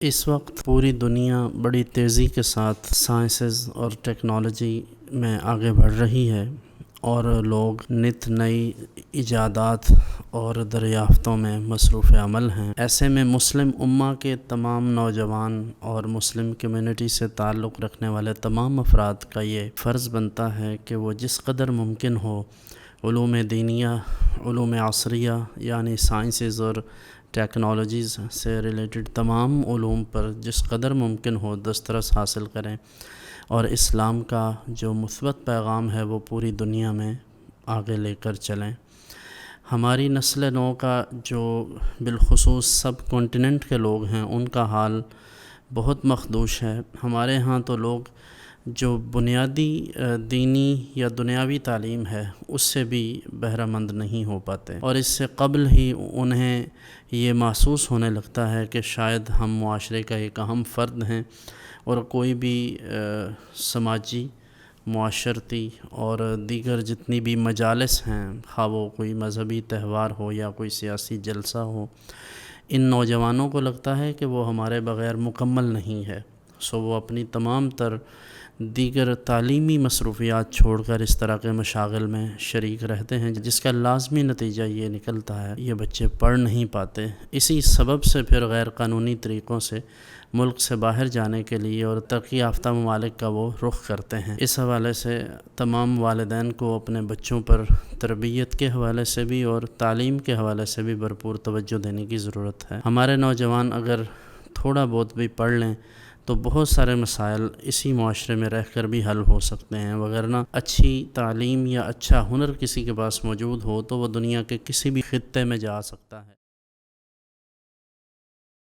اس وقت پوری دنیا بڑی تیزی کے ساتھ سائنسز اور ٹیکنالوجی میں آگے بڑھ رہی ہے اور لوگ نت نئی ایجادات اور دریافتوں میں مصروف عمل ہیں۔ ایسے میں مسلم امہ کے تمام نوجوان اور مسلم کمیونٹی سے تعلق رکھنے والے تمام افراد کا یہ فرض بنتا ہے کہ وہ جس قدر ممکن ہو علوم دینیہ، علوم عصریہ یعنی سائنسز اور ٹیکنالوجیز سے ریلیٹڈ تمام علوم پر جس قدر ممکن ہو دسترس حاصل کریں اور اسلام کا جو مثبت پیغام ہے وہ پوری دنیا میں آگے لے کر چلیں۔ ہماری نسل نو کا جو بالخصوص سب کانٹیننٹ کے لوگ ہیں ان کا حال بہت مخدوش ہے۔ ہمارے ہاں تو لوگ جو بنیادی دینی یا دنیاوی تعلیم ہے اس سے بھی بہرہ مند نہیں ہو پاتے، اور اس سے قبل ہی انہیں یہ محسوس ہونے لگتا ہے کہ شاید ہم معاشرے کا ایک اہم فرد ہیں اور کوئی بھی سماجی، معاشرتی اور دیگر جتنی بھی مجالس ہیں، خواہ وہ کوئی مذہبی تہوار ہو یا کوئی سیاسی جلسہ ہو، ان نوجوانوں کو لگتا ہے کہ وہ ہمارے بغیر مکمل نہیں ہے، سو وہ اپنی تمام تر دیگر تعلیمی مصروفیات چھوڑ کر اس طرح کے مشاغل میں شریک رہتے ہیں، جس کا لازمی نتیجہ یہ نکلتا ہے یہ بچے پڑھ نہیں پاتے۔ اسی سبب سے پھر غیر قانونی طریقوں سے ملک سے باہر جانے کے لیے اور ترقی یافتہ ممالک کا وہ رخ کرتے ہیں۔ اس حوالے سے تمام والدین کو اپنے بچوں پر تربیت کے حوالے سے بھی اور تعلیم کے حوالے سے بھی بھرپور توجہ دینے کی ضرورت ہے۔ ہمارے نوجوان اگر تھوڑا بہت بھی پڑھ لیں تو بہت سارے مسائل اسی معاشرے میں رہ کر بھی حل ہو سکتے ہیں، وگرنہ اچھی تعلیم یا اچھا ہنر کسی کے پاس موجود ہو تو وہ دنیا کے کسی بھی خطے میں جا سکتا ہے۔